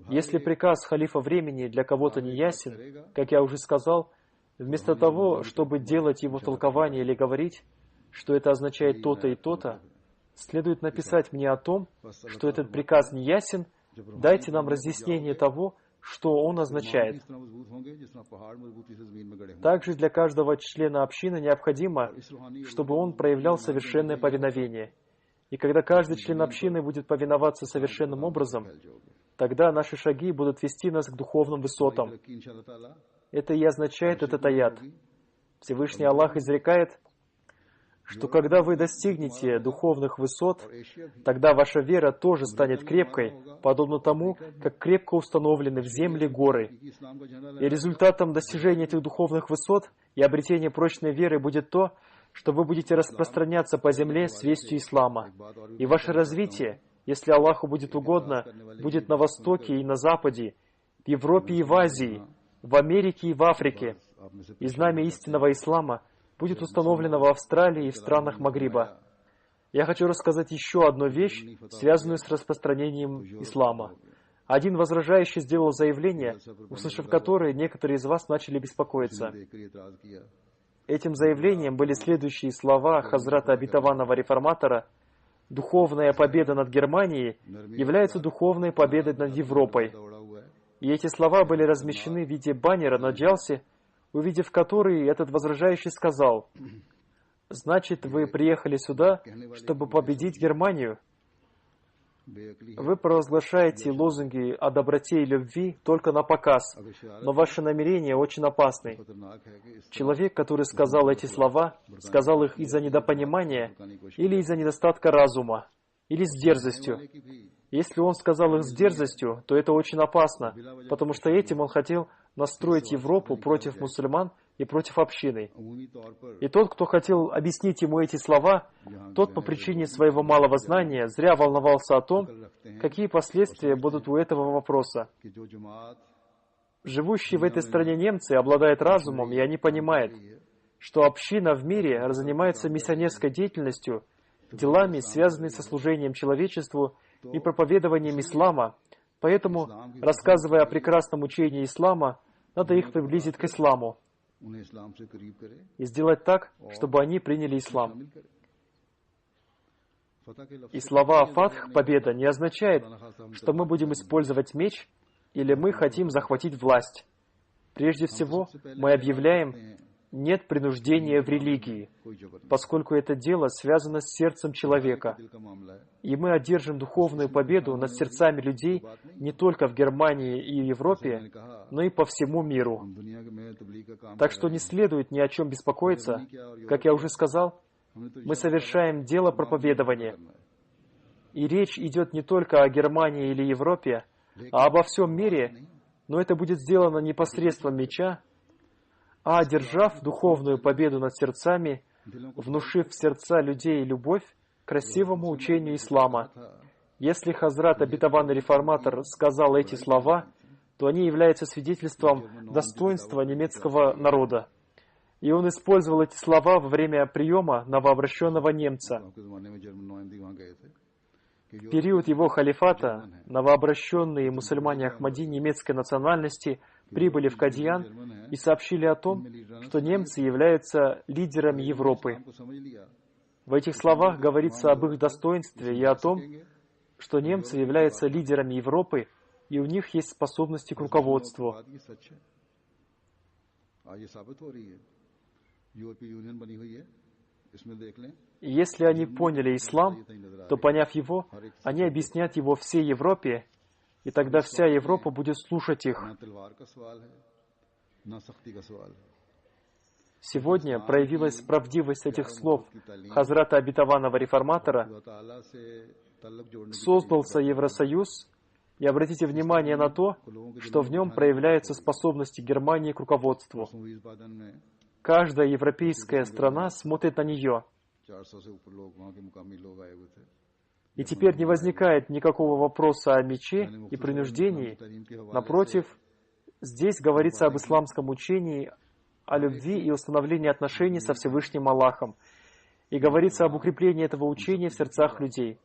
Если приказ халифа времени для кого-то не ясен, как я уже сказал, вместо того, чтобы делать его толкование или говорить, что это означает то-то и то-то, следует написать мне о том, что этот приказ не ясен, дайте нам разъяснение того, что он означает. Также для каждого члена общины необходимо, чтобы он проявлял совершенное повиновение. И когда каждый член общины будет повиноваться совершенным образом, тогда наши шаги будут вести нас к духовным высотам. Это и означает этот аят. Всевышний Аллах изрекает, что когда вы достигнете духовных высот, тогда ваша вера тоже станет крепкой, подобно тому, как крепко установлены в земле горы. И результатом достижения этих духовных высот и обретения прочной веры будет то, что вы будете распространяться по земле с вестью ислама. И ваше развитие, если Аллаху будет угодно, будет на Востоке и на Западе, в Европе и в Азии, в Америке и в Африке. И знамя истинного ислама будет установлено в Австралии и в странах Магриба. Я хочу рассказать еще одну вещь, связанную с распространением ислама. Один возражающий сделал заявление, услышав которое, некоторые из вас начали беспокоиться. Этим заявлением были следующие слова Хазрата Обетованного Реформатора: «Духовная победа над Германией является духовной победой над Европой». И эти слова были размещены в виде баннера на джалсе, увидев который, этот возражающий сказал: «Значит, вы приехали сюда, чтобы победить Германию? Вы провозглашаете лозунги о доброте и любви только на показ, но ваши намерения очень опасны». Человек, который сказал эти слова, сказал их из-за недопонимания или из-за недостатка разума, или с дерзостью. Если он сказал их с дерзостью, то это очень опасно, потому что этим он хотел настроить Европу против мусульман и против общины. И тот, кто хотел объяснить ему эти слова, тот по причине своего малого знания зря волновался о том, какие последствия будут у этого вопроса. Живущие в этой стране немцы обладают разумом, и они понимают, что община в мире занимается миссионерской деятельностью, делами, связанными со служением человечеству и проповедованием ислама. Поэтому, рассказывая о прекрасном учении ислама, надо их приблизить к исламу и сделать так, чтобы они приняли ислам. И слова «фатх» — победа не означает, что мы будем использовать меч или мы хотим захватить власть. Прежде всего, мы объявляем «нет принуждения в религии», поскольку это дело связано с сердцем человека. И мы одержим духовную победу над сердцами людей не только в Германии и Европе, но и по всему миру. Так что не следует ни о чем беспокоиться. Как я уже сказал, мы совершаем дело проповедования. И речь идет не только о Германии или Европе, а обо всем мире, но это будет сделано не посредством меча, а одержав духовную победу над сердцами, внушив в сердца людей любовь к красивому учению ислама. Если Хазрат Обетованный Реформатор сказал эти слова, то они являются свидетельством достоинства немецкого народа. И он использовал эти слова во время приема новообращенного немца. В период его халифата новообращенные мусульмане Ахмади немецкой национальности прибыли в Кадьян и сообщили о том, что немцы являются лидерами Европы. В этих словах говорится об их достоинстве и о том, что немцы являются лидерами Европы, и у них есть способности к руководству. И если они поняли ислам, то, поняв его, они объяснят его всей Европе, и тогда вся Европа будет слушать их. Сегодня проявилась правдивость этих слов Хазрата Обетованного Реформатора. Создался Евросоюз, и обратите внимание на то, что в нем проявляются способности Германии к руководству. Каждая европейская страна смотрит на нее. И теперь не возникает никакого вопроса о мече и принуждении. Напротив, здесь говорится об исламском учении, о любви и установлении отношений со Всевышним Аллахом. И говорится об укреплении этого учения в сердцах людей.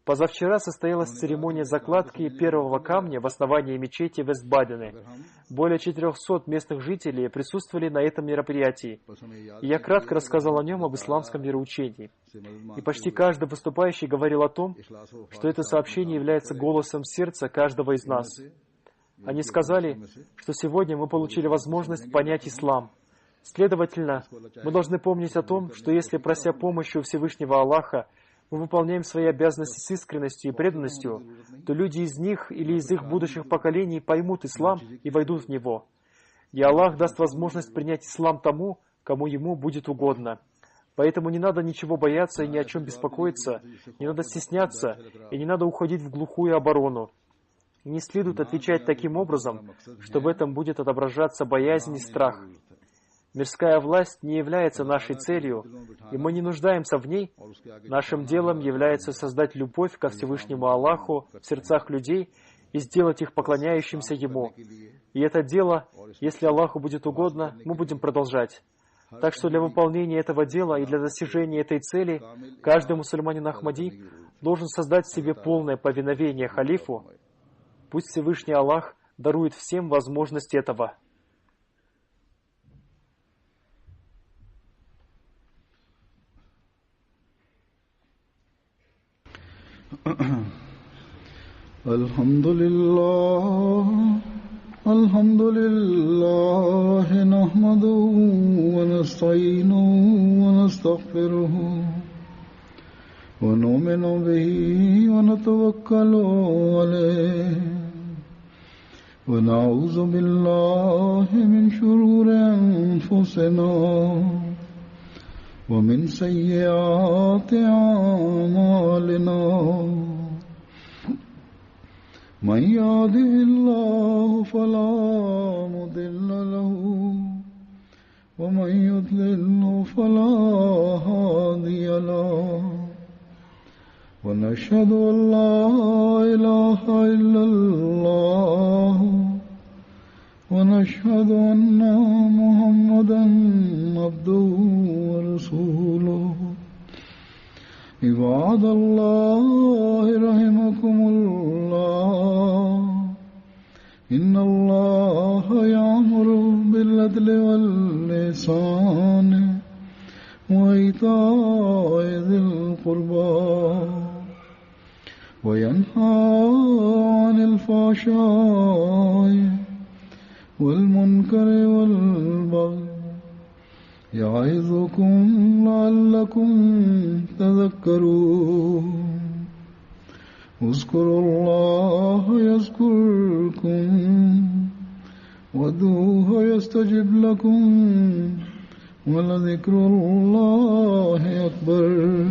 Позавчера состоялась церемония закладки первого камня в основании мечети Вестбадене. Более 400 местных жителей присутствовали на этом мероприятии. И я кратко рассказал о нем, об исламском вероучении. И почти каждый выступающий говорил о том, что это сообщение является голосом сердца каждого из нас. Они сказали, что сегодня мы получили возможность понять ислам. Следовательно, мы должны помнить о том, что если, прося помощи у Всевышнего Аллаха, мы выполняем свои обязанности с искренностью и преданностью, то люди из них или из их будущих поколений поймут ислам и войдут в него. И Аллах даст возможность принять ислам тому, кому ему будет угодно. Поэтому не надо ничего бояться и ни о чем беспокоиться, не надо стесняться и не надо уходить в глухую оборону. И не следует отвечать таким образом, что в этом будет отображаться боязнь и страх. Мирская власть не является нашей целью, и мы не нуждаемся в ней. Нашим делом является создать любовь ко Всевышнему Аллаху в сердцах людей и сделать их поклоняющимся Ему. И это дело, если Аллаху будет угодно, мы будем продолжать. Так что для выполнения этого дела и для достижения этой цели каждый мусульманин Ахмади должен создать в себе полное повиновение халифу. Пусть Всевышний Аллах дарует всем возможность этого. الحمد لله الحمد لله نحمده ونستعينه ونستغفره ونؤمن به ونتوكل عليه ونعوذ بالله من شرور أنفسنا ومن سيئات أعمالنا من يهده الله فلا مضل له ومن يضلل فلا هادي له ونشهد أن لا إله إلا الله ونشهد أن محمدا عبده ورسوله عباد الله رحمكم الله إن الله يأمر بالعدل والإحسان وإيتاء ذي القربى وينهى عن الفحشاء والمنكر والبغي يعظكم لعلكم تذكرون اذكروا الله يذكركم وادعوه يستجب لكم ولذكر الله أكبر